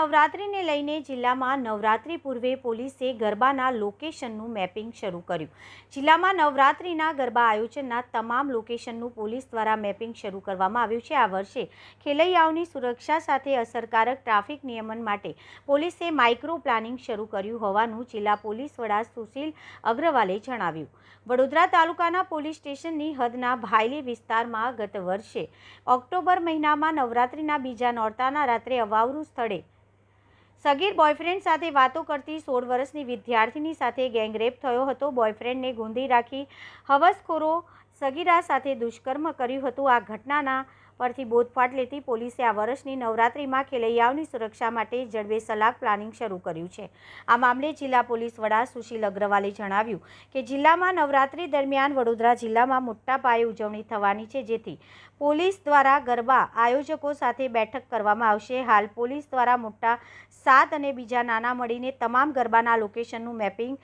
નવરાત્રિને લઈને જિલ્લામાં નવરાત્રિ પૂર્વે પોલીસે ગરબાના લોકેશનનું મેપિંગ શરૂ કર્યું. જિલ્લામાં નવરાત્રિના ગરબા આયોજનના તમામ લોકેશનનું પોલીસ દ્વારા મેપિંગ શરૂ કરવામાં આવ્યું છે. આ વર્ષે ખેલૈયાઓની સુરક્ષા સાથે અસરકારક ટ્રાફિક નિયમન માટે પોલીસે માઇક્રો પ્લાનિંગ શરૂ કર્યું હોવાનું જિલ્લા પોલીસ વડા સુશીલ અગ્રવાલે જણાવ્યું. વડોદરા તાલુકાના પોલીસ સ્ટેશનની હદના ભાયલી વિસ્તારમાં ગત વર્ષે ઓક્ટોબર મહિનામાં નવરાત્રિના બીજા નોરતાના રાત્રે અવાવરૂ સ્થળે સગીર બોયફ્રેન્ડ સાથે વાતો કરતી 16 વર્ષની વિદ્યાર્થીની સાથે ગેંગરેપ થયો હતો. બોયફ્રેન્ડને ગૂંધી રાખી હવસખોરો સગીરા સાથે દુષ્કર્મ કર્યું હતું. આ ઘટનાના પરથી બોધપાઠ લેતી પોલીસે આ વર્ષની નવરાત્રિમાં ખેલૈયાઓની સુરક્ષા માટે જડબે-સલાક પ્લાનિંગ શરૂ કર્યું છે. આ મામલે જિલ્લા પોલીસ વડા સુશીલ અગ્રવાલે જણાવ્યું કે જિલ્લામાં નવરાત્રિ દરમિયાન વડોદરા જિલ્લામાં મોટા પાયે ઉજવણી થવાની છે, જેથી પોલીસ દ્વારા ગરબા આયોજકો સાથે બેઠક કરવામાં આવશે. હાલ પોલીસ દ્વારા મોટા 7 અને બીજા નાના મળીને તમામ ગરબાના લોકેશનનું મેપિંગ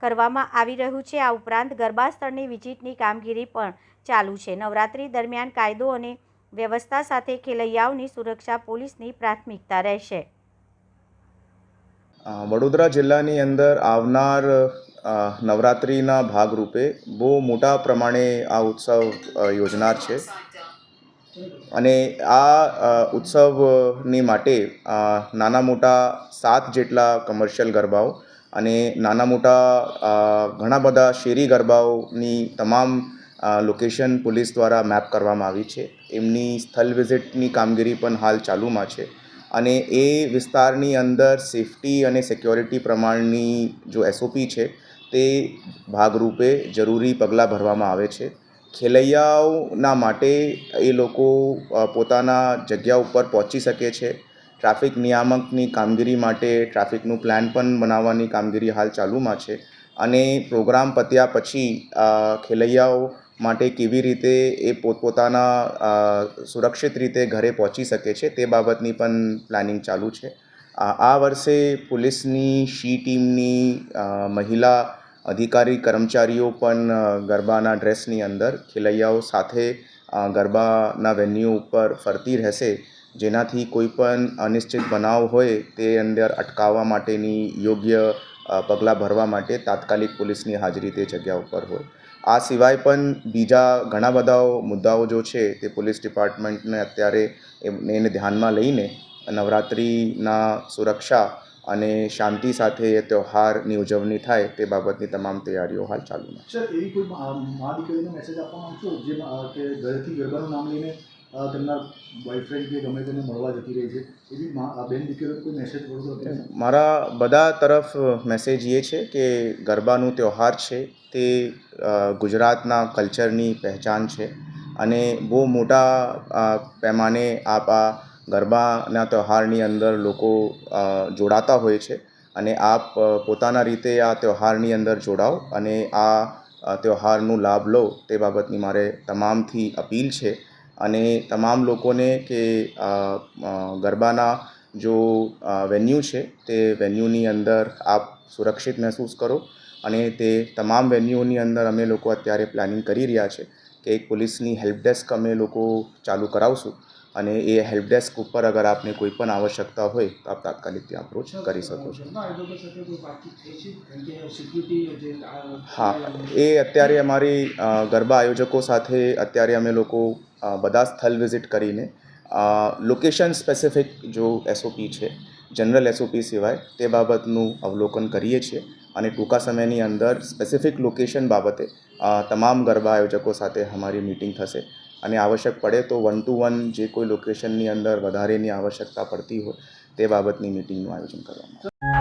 કરવામાં આવી રહ્યું છે. આ ઉપરાંત ગરબા સ્થળની વિઝિટની કામગીરી પણ ચાલુ છે. નવરાત્રિ દરમિયાન કાયદો અને વ્યવસ્થા સાથે ખેલૈયાઓની સુરક્ષા પોલીસની પ્રાથમિકતા રહેશે. વડોદરા જિલ્લાની અંદર આવનાર નવરાત્રિના ભાગરૂપે બહુ મોટા પ્રમાણે આ ઉત્સવ યોજનાર છે અને આ ઉત્સવની માટે નાના મોટા 7 જેટલા કમર્શિયલ ગરબાઓ અને નાના મોટા ઘણા બધા શેરી ગરબાઓની તમામ લોકેશન પોલીસ દ્વારા મેપ કરવામાં આવી છે. એમની સ્થળ વિઝિટની કામગીરી પણ હાલ ચાલુમાં છે અને એ વિસ્તારની અંદર સેફટી અને સિક્યોરિટી પ્રમાણની જો SOP છે તે ભાગરૂપે જરૂરી પગલાં ભરવામાં આવે છે. ખેલૈયાઓના માટે એ લોકો પોતાના જગ્યા ઉપર પહોંચી શકે છે. ટ્રાફિક નિયામકની કામગીરી માટે ટ્રાફિકનું પ્લાન પણ બનાવવાની કામગીરી હાલ ચાલુમાં છે અને પ્રોગ્રામ પત્યા પછી ખેલૈયાઓ માટે કેવી રીતે એ પોતપોતાના સુરક્ષિત રીતે ઘરે પહોંચી શકે છે તે બાબતની પણ પ્લાનિંગ ચાલુ છે. આ વર્ષે પોલીસની શી ટીમની મહિલા અધિકારી કર્મચારીઓ પણ ગરબાના ડ્રેસની અંદર ખેલૈયાઓ સાથે ગરબાના વેન્યુ ઉપર ફરતી રહેશે, જેનાથી કોઈ પણ અનિશ્ચિત બનાવ હોય તે અંદર અટકાવવા માટેની યોગ્ય પગલાં ભરવા માટે તાત્કાલિક પોલીસની હાજરી તે જગ્યા ઉપર હોય. આ સિવાય પણ બીજા ઘણા બધા મુદ્દાઓ જો છે તે પોલીસ ડિપાર્ટમેન્ટને અત્યારે એને ધ્યાનમાં લઈને નવરાત્રિના સુરક્ષા અને શાંતિ સાથે એ તહેવારની ઉજવણી થાય તે બાબતની તમામ તૈયારીઓ હાલ ચાલુમાં છે. સર, એવી કોઈ મા દીકરીને મેસેજ આપવા માંગશો જે કે ઘરેથી ગરબાનું નામ લઈને તેમના બોયફ્રેન્ડ કે ગમે તેને મળવા જતી રહી છે, એવી બેન દીકરીઓને કોઈ મેસેજ પડતો? મારા બધા તરફ મેસેજ એ છે કે ગરબાનું તહેવાર છે તે ગુજરાતના કલ્ચરની પહેચાન છે અને બહુ મોટા પેમાને આ ગરબાના તહેવારની અંદર લોકો જોડાતા હોય છે અને આપ પોતાના રીતે આ તહેવારની અંદર જોડાઓ અને આ તહેવારનો લાભ લો તે બાબતની મારે તમામથી અપીલ છે. અને તમામ લોકોને કે ગરબાના જો વેન્યુ છે તે વેન્યુની અંદર આપ સુરક્ષિત મહેસૂસ કરો અને તે તમામ વેન્યુની અંદર અમે લોકો અત્યારે પ્લાનિંગ કરી રહ્યા છે કે એક પોલીસની હેલ્પ ડેસ્ક અમે લોકો ચાલુ કરાવશું અને એ હેલ્પ ડેસ્ક ઉપર અગર આપને કોઈ પણ આવશ્યકતા હોય તો આપ તાત્કાલિક ત્યાં અપ્રોચ કરી શકો છો. હા, એ અત્યારે અમારી ગરબા આયોજકો સાથે અત્યારે અમે લોકો બધા સ્થળ વિઝિટ કરીને લોકેશન સ્પેસિફિક જો SOP છે, જનરલ SOP સિવાય તે બાબતનું અવલોકન કરીએ છીએ અને ટૂંકા સમયની અંદર સ્પેસિફિક લોકેશન બાબતે તમામ ગરબા આયોજકો સાથે અમારી મીટિંગ થશે અને આવશ્યક પડે તો 1-to-1 જે કોઈ લોકેશનની અંદર વધારેની આવશ્યકતા પડતી હોય તે બાબતની મીટિંગનું આયોજન કરવામાં આવશે.